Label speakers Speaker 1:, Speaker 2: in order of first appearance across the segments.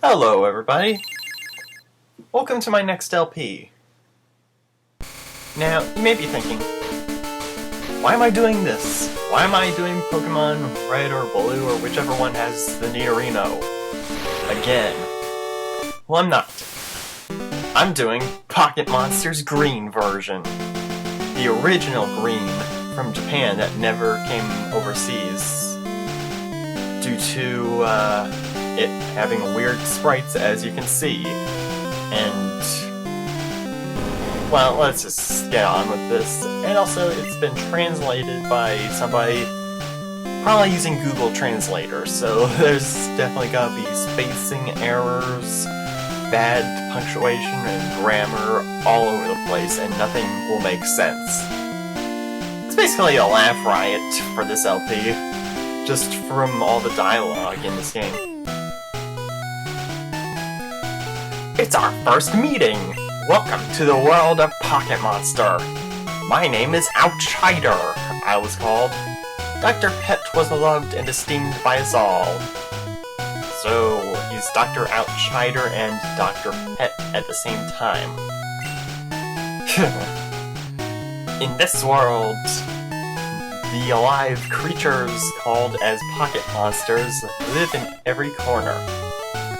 Speaker 1: Hello, everybody. Welcome to my next LP. Now, you may be thinking, why am I doing this? Why am I doing Pokemon Red or Blue or whichever one has the Nidorino again? Well, I'm not. I'm doing Pocket Monsters Green version. The original Green from Japan that never came overseas due to it having weird sprites, as you can see. And, well, let's just get on with this. And also, it's been translated by somebody probably using Google Translator, so there's definitely gonna be spacing errors, bad punctuation and grammar all over the place, and nothing will make sense. It's basically a laugh riot for this LP, just from all the dialogue in this game. It's our first meeting! Welcome to the world of Pocket Monster! My name is Outsider, I was called. Dr. Pet was loved and esteemed by us all. So, he's Dr. Outsider and Dr. Pet at the same time. In this world, the alive creatures called as Pocket Monsters live in every corner.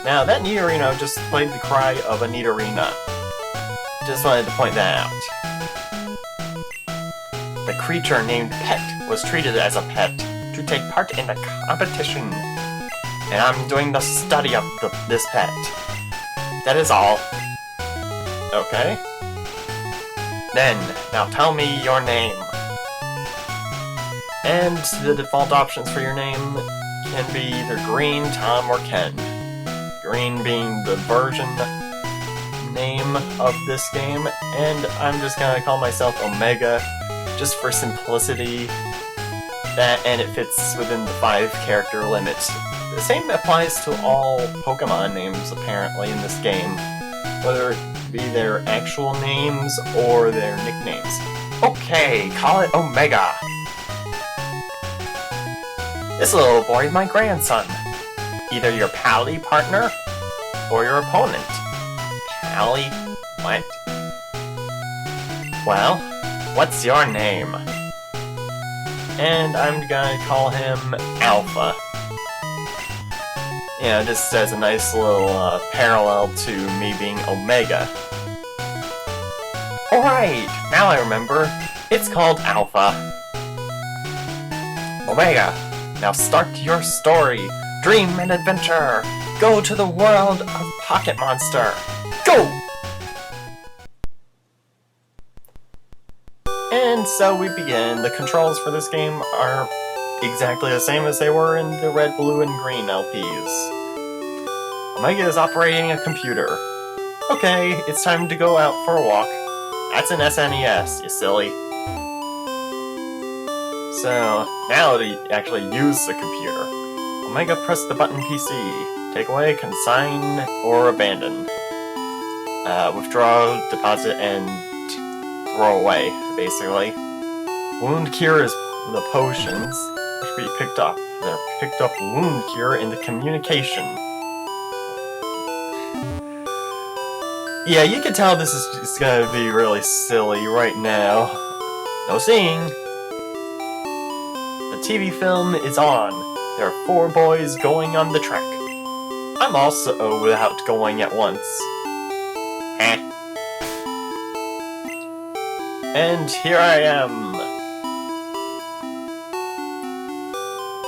Speaker 1: Now, that Nidorino just played the cry of a Nidorina. Just wanted to point that out. The creature named Pet was treated as a pet to take part in the competition. And I'm doing the study of this pet. That is all. Okay. Then, now tell me your name. And the default options for your name can be either Green, Tom, or Ken. Green being the version name of this game, and I'm just gonna call myself Omega, just for simplicity. And it fits within the 5-character limit. The same applies to all Pokemon names, apparently, in this game, whether it be their actual names or their nicknames. Okay, call it Omega! This little boy is my grandson. Either your pally partner or your opponent. Pally? What? Well, what's your name? And I'm gonna call him Alpha. Yeah, just as a nice little parallel to me being Omega. Alright, now I remember. It's called Alpha. Omega, now start your story. Dream and adventure! Go to the world of Pocket Monster! Go! And so we begin. The controls for this game are exactly the same as they were in the Red, Blue, and Green LPs. Omega is operating a computer. Okay, it's time to go out for a walk. That's an SNES, you silly. So, now to actually use the computer. Omega, press the button PC. Take away, consign, or abandon. Withdraw, deposit, and throw away, basically. Wound cure is the potions, which be picked up. They're picked up wound cure in the communication. Yeah, you can tell this is just gonna be really silly right now. No seeing. The TV film is on. There are 4 boys going on the track. I'm also without going at once. And here I am.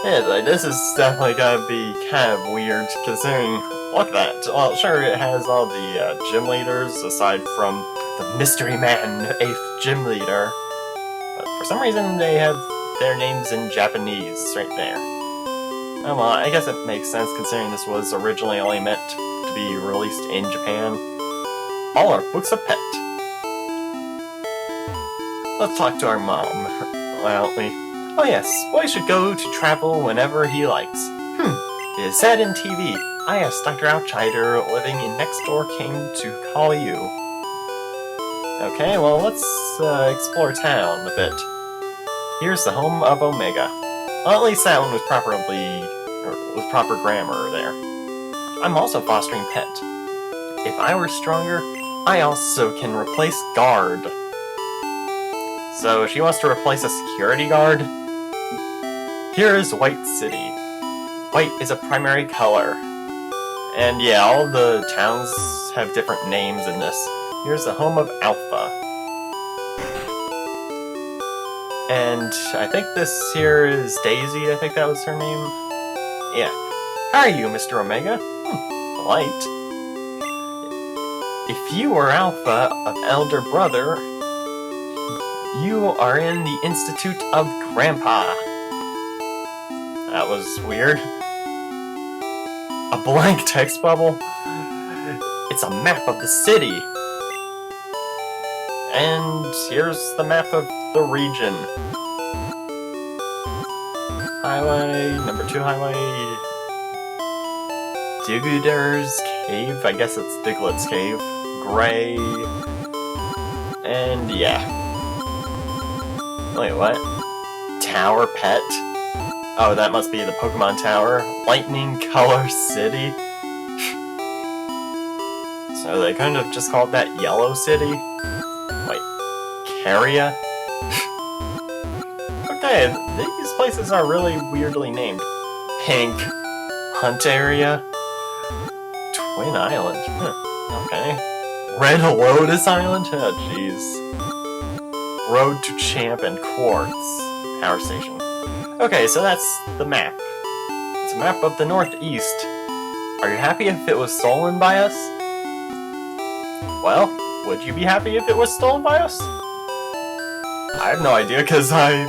Speaker 1: Yeah, this is definitely gonna be kind of weird, considering, look at that. Well, sure, it has all the gym leaders, aside from the Mystery Man 8th gym leader. But for some reason, they have their names in Japanese right there. Oh well, I guess it makes sense considering this was originally only meant to be released in Japan. All our books of Pet. Let's talk to our mom, well, oh yes, boy should go to travel whenever he likes. It is said in TV, I asked Dr. Outsider living in next door came to call you. Okay, well let's explore town a bit. Here's the home of Omega. Well, at least that one was proper grammar there. I'm also fostering pet. If I were stronger, I also can replace guard. So she wants to replace a security guard? Here is White City. White is a primary color. And yeah, all the towns have different names in this. Here's the home of Alpha. And I think this here is Daisy, I think that was her name. Yeah. How are you, Mr. Omega? Polite. If you are Alpha of Elder Brother, you are in the Institute of Grandpa. That was weird. A blank text bubble? It's a map of the city. And here's the map of the region. Highway, number 2 highway. Digger's Cave, I guess it's Diglett's Cave. Gray. And yeah. Wait, what? Tower Pet? Oh, that must be the Pokemon Tower. Lightning Color City? So they kind of just called that Yellow City? Wait, Caria? Okay, these places are really weirdly named. Pink. Hunt Area. Twin Island. Okay. Red Lotus Island? Oh, jeez. Road to Champ and Quartz. Power Station. Okay, so that's the map. It's a map of the Northeast. Are you happy if it was stolen by us? Well, would you be happy if it was stolen by us? I have no idea, because I'm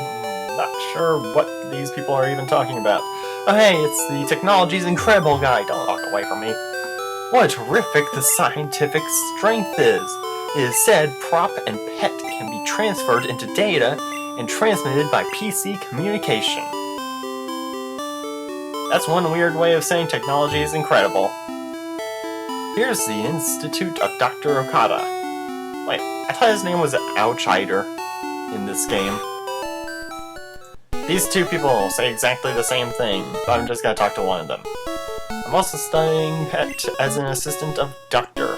Speaker 1: not sure what these people are even talking about. Oh hey, it's the Technology's Incredible guy. Don't walk away from me. What terrific the scientific strength is! It is said prop and pet can be transferred into data and transmitted by PC communication. That's one weird way of saying technology is incredible. Here's the Institute of Dr. Okada. Wait, I thought his name was Outsider in this game. These two people say exactly the same thing, but I'm just gonna talk to one of them. I'm also studying pet as an assistant of Doctor.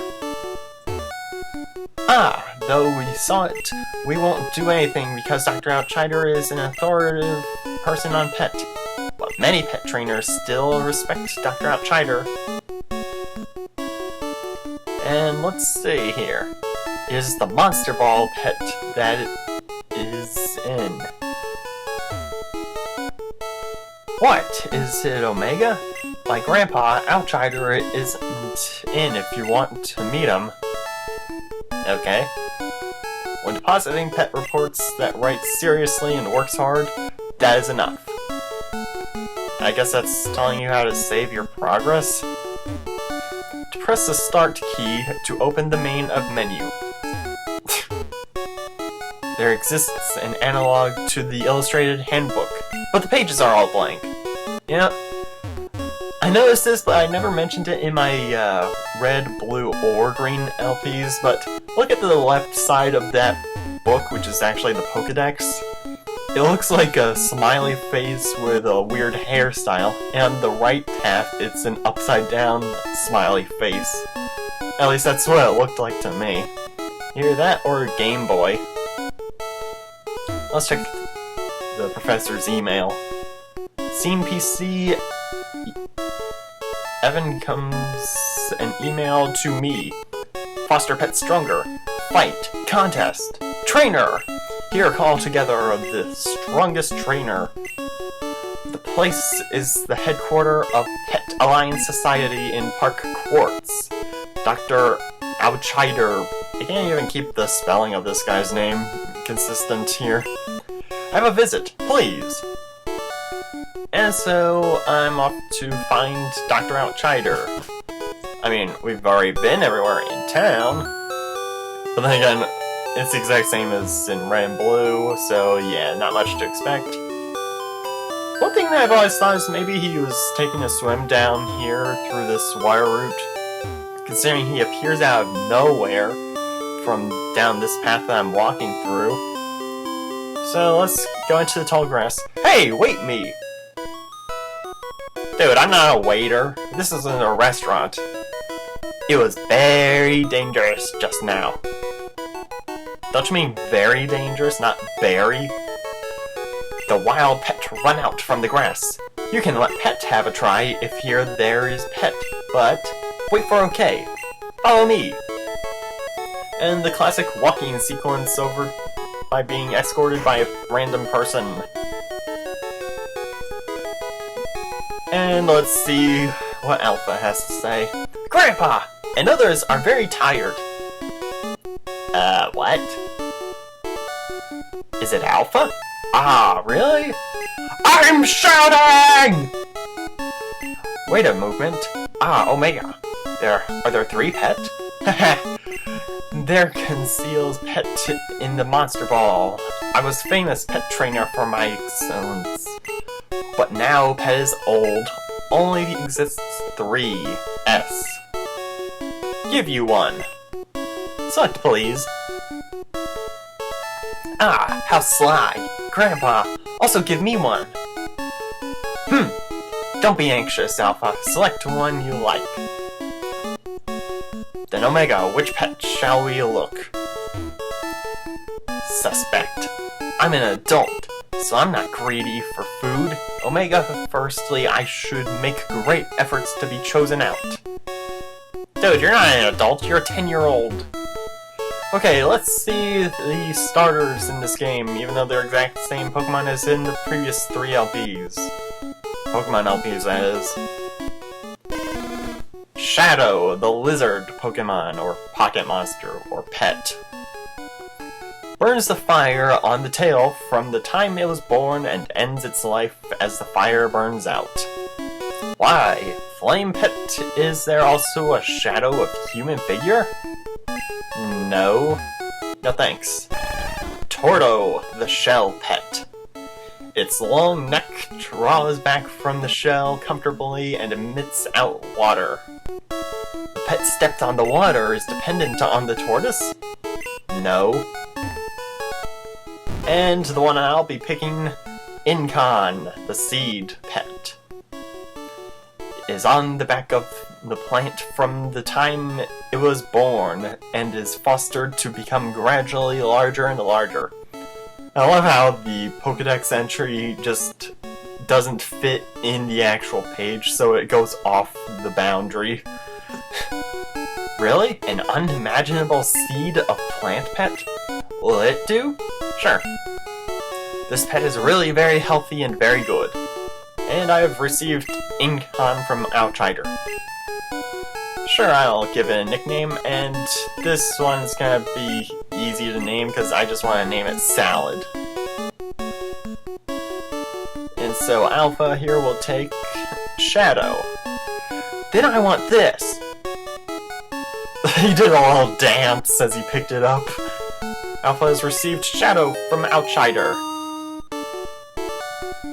Speaker 1: Ah, though we saw it, we won't do anything because Dr. Outsider is an authoritative person on pet. But many pet trainers still respect Dr. Outsider. And let's see here. Here's the Monster Ball pet that it is in. What? Is it Omega? My grandpa, Outsider, isn't in if you want to meet him. Okay. When depositing pet reports that writes seriously and works hard, that is enough. I guess that's telling you how to save your progress? To press the start key to open the main of menu. There exists an analog to the illustrated handbook, but the pages are all blank. Yeah, I noticed this, but I never mentioned it in my red, blue, or green LPs, but look at the left side of that book, which is actually the Pokédex. It looks like a smiley face with a weird hairstyle, and on the right half, it's an upside-down smiley face. At least that's what it looked like to me. Either that or Game Boy. Let's check the professor's email. Scene PC. Evan comes an email to me. Foster pet stronger. Fight. Contest. Trainer! Here call together of the strongest trainer. The place is the headquarters of Pet Alliance Society in Park Quartz. Dr. Outsider. I can't even keep the spelling of this guy's name consistent here. Have a visit, please. And so I'm off to find Dr. Outsider. I mean, we've already been everywhere in town. But then again, it's the exact same as in red and blue, so yeah, not much to expect. One thing that I've always thought is maybe he was taking a swim down here through this wire route, considering he appears out of nowhere from down this path that I'm walking through. So let's go into the tall grass. Hey, wait me! Dude, I'm not a waiter. This isn't a restaurant. It was very dangerous just now. Don't you mean very dangerous, not berry? The wild pet run out from the grass. You can let Pet have a try if here there is Pet, but wait for okay. Follow me. And the classic walking sequence over by being escorted by a random person. And let's see what Alpha has to say. Grandpa and others are very tired. What? Is it Alpha? Ah, really? I'm shouting! Wait a movement. Ah, Omega. Are there 3 Pet? Haha. There conceals Pet in the Monster Ball. I was famous pet trainer for my excellence. But now Pet is old. Only exists 3 S. Give you one. Select, please. Ah, how sly. Grandpa, also give me one. Don't be anxious, Alpha. Select one you like. Then Omega, which pet shall we look? Suspect. I'm an adult, so I'm not greedy for food. Omega, firstly, I should make great efforts to be chosen out. Dude, you're not an adult, you're a 10-year-old. Okay, let's see the starters in this game, even though they're exact same Pokemon as in the previous 3 LPs. Pokemon LPs, that is. Shadow, the lizard Pokemon, or pocket monster, or pet. Burns the fire on the tail from the time it was born and ends its life as the fire burns out. Why? Flame Pet, is there also a shadow of human figure? No. No thanks. Torto, the shell pet. Its long neck draws back from the shell comfortably and emits out water. The pet stepped on the water is dependent on the tortoise? No. And the one I'll be picking, Incon, the seed pet. Is on the back of the plant from the time it was born and is fostered to become gradually larger and larger. I love how the Pokédex entry just doesn't fit in the actual page, so it goes off the boundary. Really? An unimaginable seed of plant pet? Will it do? Sure. This pet is really very healthy and very good. And I have received Incon from Outsider. Sure, I'll give it a nickname, and this one's gonna be easy to name because I just want to name it Salad. And so Alpha here will take Shadow. Then I want this! He did a little dance as he picked it up. Alpha has received Shadow from Outsider.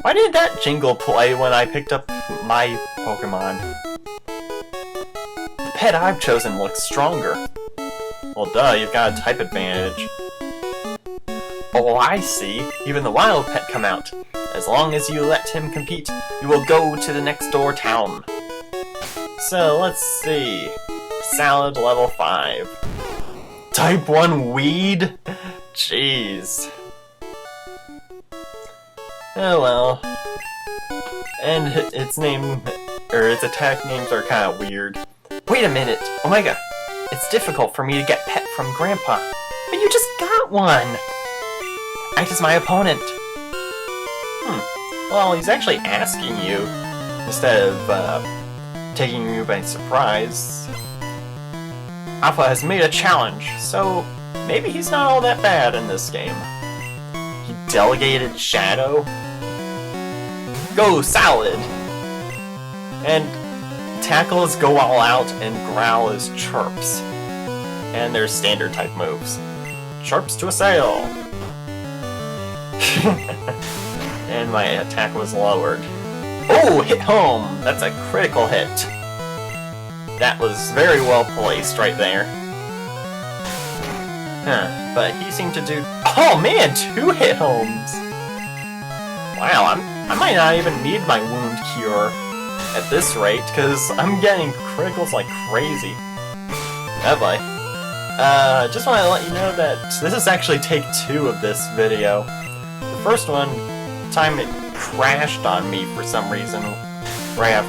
Speaker 1: Why did that jingle play when I picked up my Pokemon? The pet I've chosen looks stronger. Well, duh, you've got a type advantage. Oh, I see. Even the wild pet come out. As long as you let him compete, you will go to the next door town. So, let's see. Salad level 5. Type 1 weed? Jeez. Oh well. And its name, or its attack names are kind of weird. Wait a minute, Omega. It's difficult for me to get Pet from Grandpa. But you just got one! Act as my opponent. Well, he's actually asking you, instead of, taking you by surprise. Alpha has made a challenge, so maybe he's not all that bad in this game. He delegated Shadow? Go, Salad! And Tackle is Go All Out, and Growl is Chirps. And there's standard type moves. Chirps to Assail! And my attack was lowered. Oh, hit home! That's a critical hit. That was very well placed right there. Huh, but he seemed to do... Oh man, 2 hit homes! Wow, I might not even need my wound cure. at this rate, because I'm getting criticals like crazy. Oh boy. Just want to let you know that this is actually take 2 of this video. The first one, time it crashed on me for some reason, right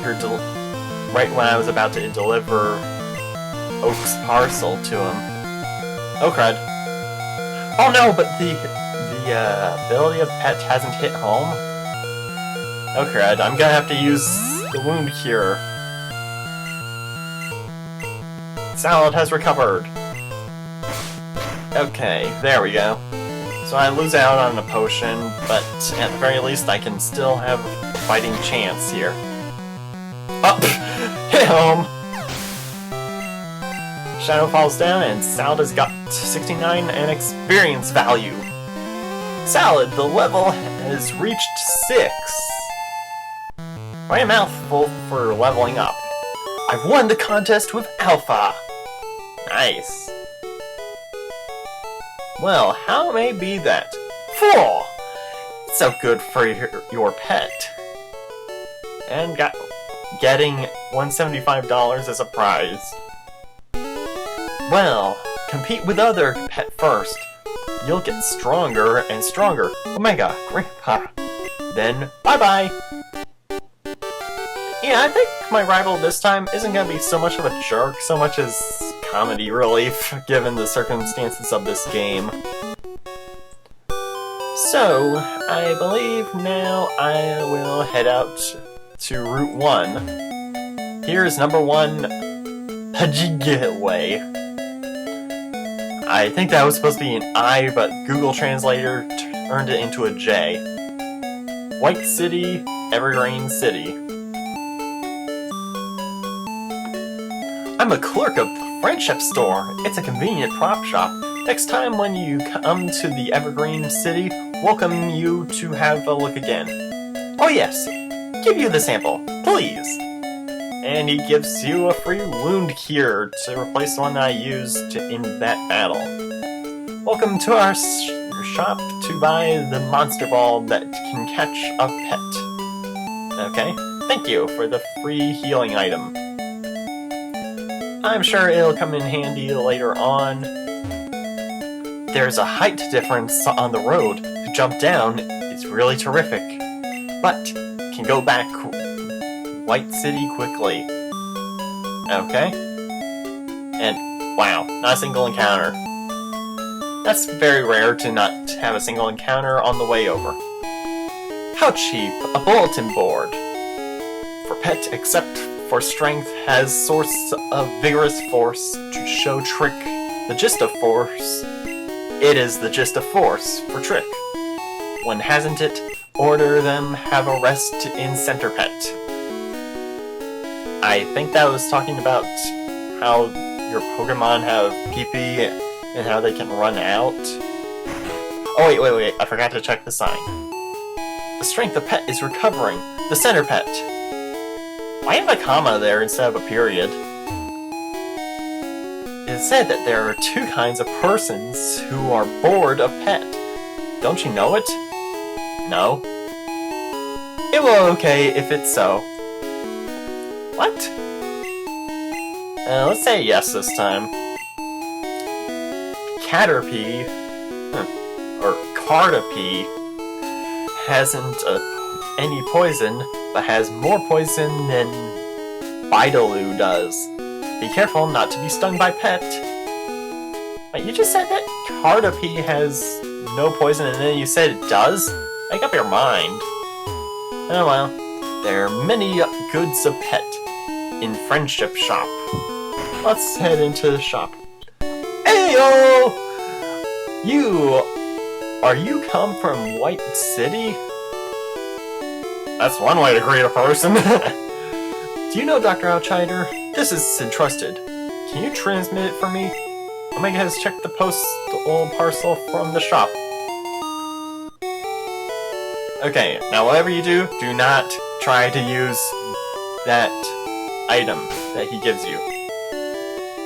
Speaker 1: when I was about to deliver Oak's parcel to him. Oh crud. Oh no, but the ability of pet hasn't hit home. Oh crud, I'm gonna have to use the wound cure. Salad has recovered. Okay, there we go. So I lose out on a potion, but at the very least I can still have a fighting chance here. Up! Hit home! Shadow falls down and Salad has got 69 and experience value. Salad, the level has reached 6. Quite a mouthful for leveling up. I've won the contest with Alpha! Nice. Well, how may be that? 4! It's so good for your pet. And getting $175 as a prize. Well, compete with other pet first. You'll get stronger and stronger. Omega, Grandpa. Then, bye-bye! Yeah, I think my rival this time isn't gonna be so much of a jerk, so much as comedy relief, given the circumstances of this game. So, I believe now I will head out to Route 1. Here's number 1, Pajigway. I think that was supposed to be an I, but Google Translator turned it into a J. White City, Evergreen City. I'm a clerk of the Friendship Store. It's a convenient prop shop. Next time when you come to the Evergreen City, welcome you to have a look again. Oh yes, give you the sample, please. And he gives you a free wound cure to replace the one that I used in that battle. Welcome to our shop to buy the Monster Ball that can catch a pet. Okay, thank you for the free healing item. I'm sure it'll come in handy later on. There's a height difference on the road. To jump down is really terrific, but can go back White City quickly. Okay. And, wow, not a single encounter. That's very rare to not have a single encounter on the way over. How cheap, a bulletin board. For pet, except for strength, has source of vigorous force to show trick. The gist of force. It is the gist of force for trick. One hasn't it, order them have a rest in center pet. I think that was talking about how your Pokemon have PP and how they can run out. Oh wait, I forgot to check the sign. The strength of pet is recovering. The center pet. Why have a comma there instead of a period? It is said that there are 2 kinds of persons who are bored of pet. Don't you know it? No? It will okay if it's so. What? Let's say yes this time. Caterpie, or Cartapie, hasn't any poison, but has more poison than Bidaloo does. Be careful not to be stung by pet. Wait, you just said that Cartapie has no poison and then you said it does? Make up your mind. Oh well, there are many goods of pet in Friendship Shop. Let's head into the shop. Heyo! Are you come from White City? That's one way to greet a person. Do you know Dr. Outsider? This is entrusted. Can you transmit it for me? Omega has checked the postal parcel from the shop. Okay, now whatever you do, do not try to use that item that he gives you.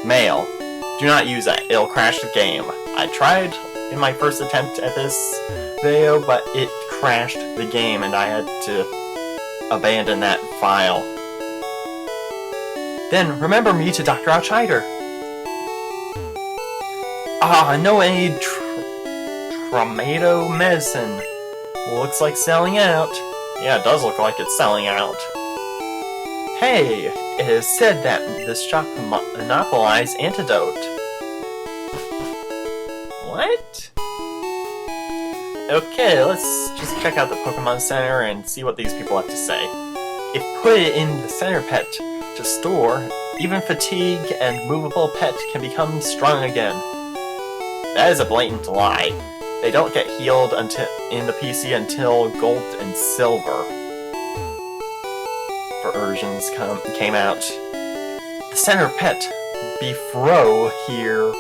Speaker 1: Mail. Do not use that, it'll crash the game. I tried in my first attempt at this video, but it crashed the game and I had to abandon that file. Then remember me to Dr. Outsider. Ah, no aid. Tomato medicine. Looks like selling out. Yeah, it does look like it's selling out. Hey, it is said that this shop monopolizes antidote. What? Okay, let's just check out the Pokemon Center and see what these people have to say. If put it in the center pet to store, even fatigue and movable pet can become strong again. That is a blatant lie. They don't get healed until in the PC until Gold and Silver versions came out. The center pet, Befro here,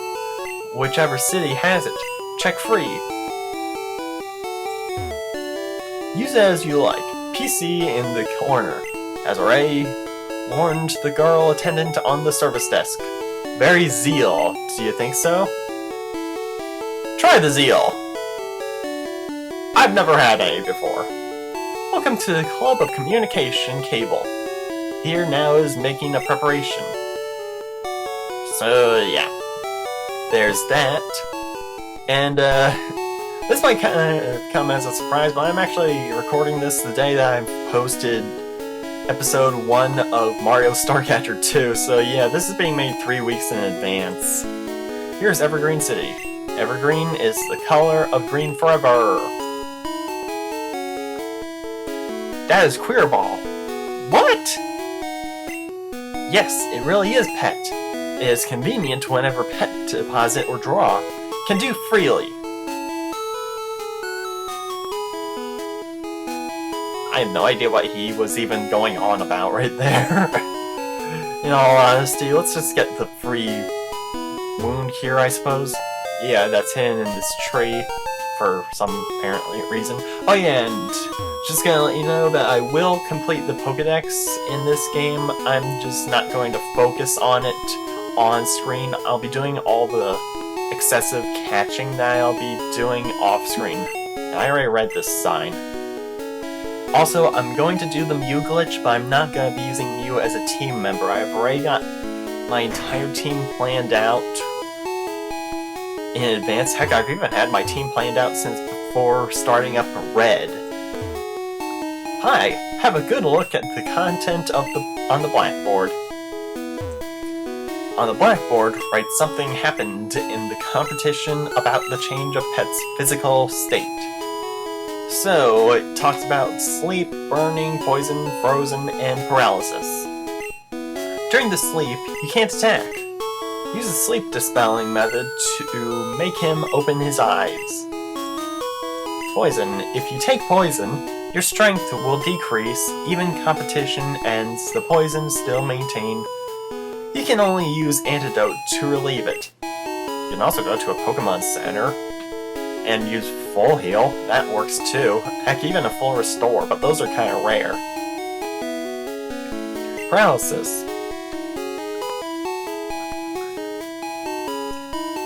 Speaker 1: whichever city has it. Check free. Use it as you like. PC in the corner. As already warned the girl attendant on the service desk. Very zeal. Do you think so? Try the zeal. I've never had any before. Welcome to the Club of Communication Cable. Here now is making a preparation. So yeah, there's that. And this might kind of come as a surprise, but I'm actually recording this the day that I posted episode 1 of Mario Starcatcher 2. So yeah, this is being made 3 weeks in advance. Here's Evergreen City. Evergreen is the color of green forever. That is Queer Ball. What? Yes, it really is pet. It is convenient whenever pet deposit or draw. Can do freely. I have no idea what he was even going on about right there. In all honesty, let's just get the free wound here, I suppose. Yeah, that's hidden in this tree for some apparently reason. Oh yeah, and just gonna let you know that I will complete the Pokédex in this game. I'm just not going to focus on it on screen. I'll be doing all the excessive catching that I'll be doing off screen. And I already read this sign. Also, I'm going to do the Mew glitch, but I'm not going to be using Mew as a team member. I've already got my entire team planned out in advance. Heck, I've even had my team planned out since before starting up Red. Hi, have a good look at the content of on the blackboard. On the blackboard, write something happened in the competition about the change of pet's physical state. So, it talks about sleep, burning, poison, frozen, and paralysis. During the sleep, you can't attack. Use a sleep dispelling method to make him open his eyes. Poison. If you take poison, your strength will decrease, even competition ends, the poison still maintained. You can only use antidote to relieve it. You can also go to a Pokemon Center and use full heal, that works too. Heck, even a full restore, but those are kind of rare. Paralysis.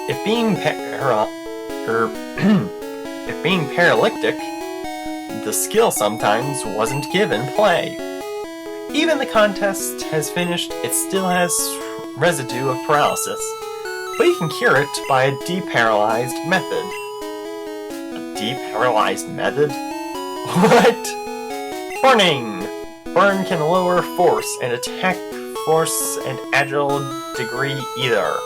Speaker 1: If being paralytic, the skill sometimes wasn't given play. Even the contest has finished, it still has residue of paralysis, but you can cure it by a deparalyzed method. A deparalyzed method? What? Burning! Burn can lower force and attack force and agile degree either.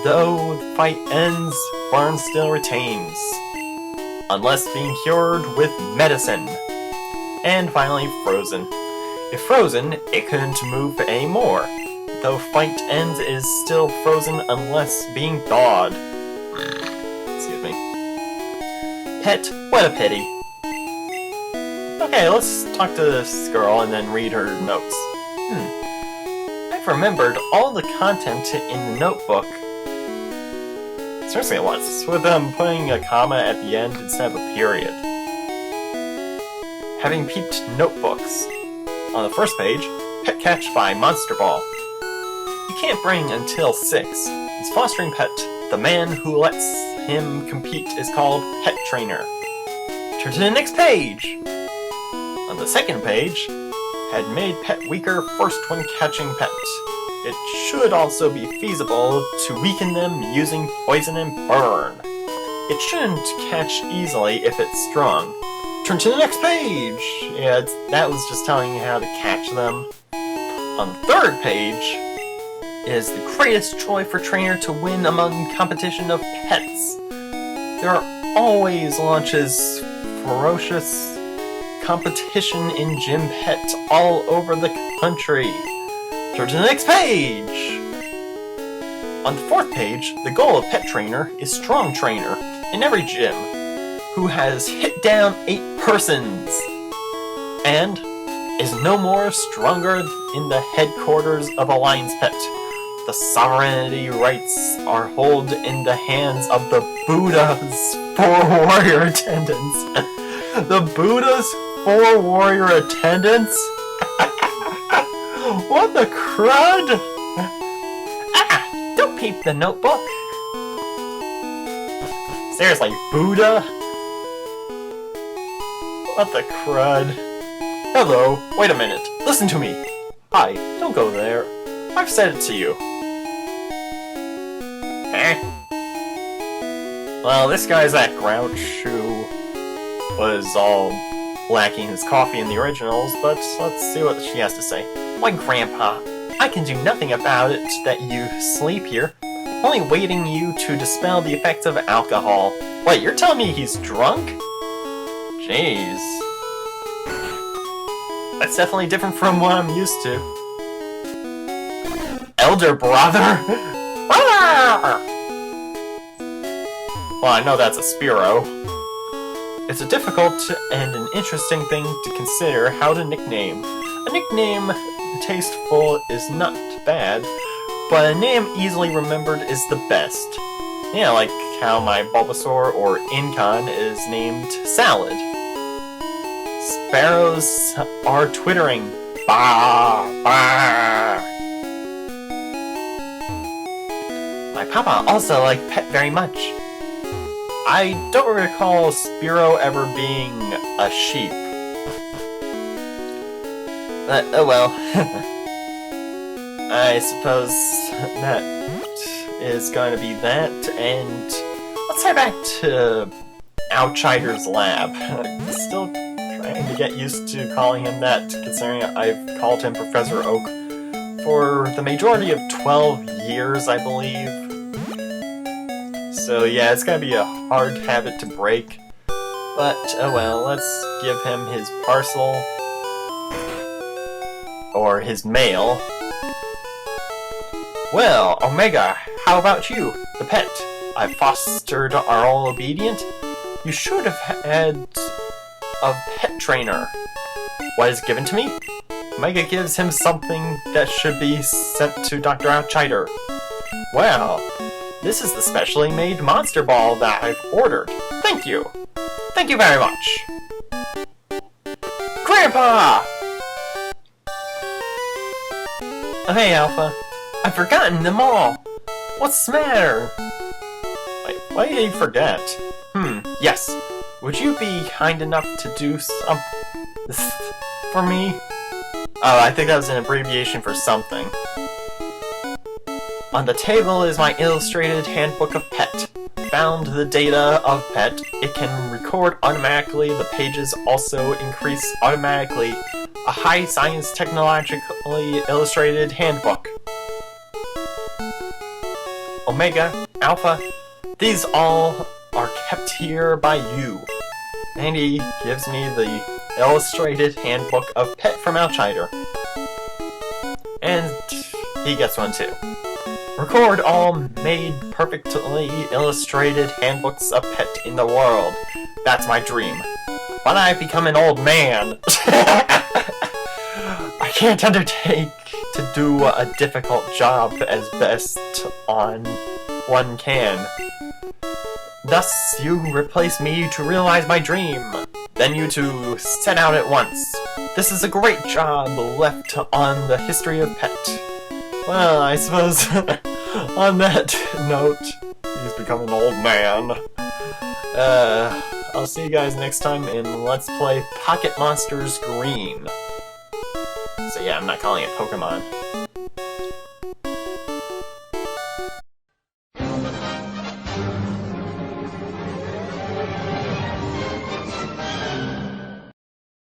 Speaker 1: Though the fight ends, Burn still retains. Unless being cured with medicine. And finally, Frozen. If frozen, it couldn't move anymore. Though fight ends, it is still frozen unless being thawed. Excuse me. Pet, what a pity. Okay, let's talk to this girl and then read her notes. I've remembered all the content in the notebook. Seriously, what's with them putting a comma at the end instead of a period? Having peeped notebooks. On the first page, Pet Catch by Monster Ball. You can't bring until 6. His fostering pet, the man who lets him compete, is called Pet Trainer. Turn to the next page! On the second page, had made pet weaker first when catching pet. It should also be feasible to weaken them using poison and burn. It shouldn't catch easily if it's strong. Turn to the next page! Yeah, that was just telling you how to catch them. On the third page is the greatest joy for trainer to win among competition of pets. There are always launches ferocious competition in gym pets all over the country. Turn to the next page! On the fourth page, the goal of pet trainer is strong trainer in every gym who has hit down 8 persons and is no more stronger in the headquarters of a lion's pet. The sovereignty rights are held in the hands of the Buddha's 4 warrior attendants. The Buddha's 4 warrior attendants? What the crud? Don't peep the notebook. Seriously, Buddha? What the crud? Hello, wait a minute, listen to me. Hi, don't go there. I've said it to you. Well, this guy's that grouch who was all lacking his coffee in the originals, but let's see what she has to say. Why, Grandpa, I can do nothing about it that you sleep here. Only waiting you to dispel the effects of alcohol. Wait, you're telling me he's drunk? Jeez. That's definitely different from what I'm used to. Elder brother? Well, I know that's a Spiro. It's a difficult and an interesting thing to consider how to nickname. A nickname tasteful is not bad, but a name easily remembered is the best. Yeah, like how my Bulbasaur or Incon is named Salad. Sparrows are twittering. Bah, bah. My papa also liked pet very much. I don't recall Spiro ever being a sheep. But, oh well. I suppose that is going to be that, and let's head back to Outsider's lab. Still trying to get used to calling him that, considering I've called him Professor Oak for the majority of 12 years, I believe. So yeah, it's gonna be a hard habit to break. But, oh well, let's give him his parcel. Or his mail. Well, Omega, how about you, the pet I fostered are all obedient? You should have had a pet trainer. What is given to me? Omega gives him something that should be sent to Dr. Outsider. Well, this is the specially made monster ball that I've ordered. Thank you. Thank you very much. Grandpa! Oh, hey, Alpha. I've forgotten them all. What's the matter? Wait, why did you forget? Yes. Would you be kind enough to do some... for me? Oh, I think that was an abbreviation for something. On the table is my illustrated handbook of pet. Found the data of pet. It can record automatically. The pages also increase automatically. A high science technologically illustrated handbook. Omega, Alpha, these all are kept here by you. And he gives me the illustrated handbook of pet from Outsider. And he gets one too. Record all made perfectly illustrated handbooks of pet in the world. That's my dream. When I become an old man, I can't undertake to do a difficult job as best on one can. Thus, you replace me to realize my dream. Then you two set out at once. This is a great job left on the history of pet. Well, I suppose on that note, he's become an old man. I'll see you guys next time in Let's Play Pocket Monsters Green. So yeah, I'm not calling it Pokemon.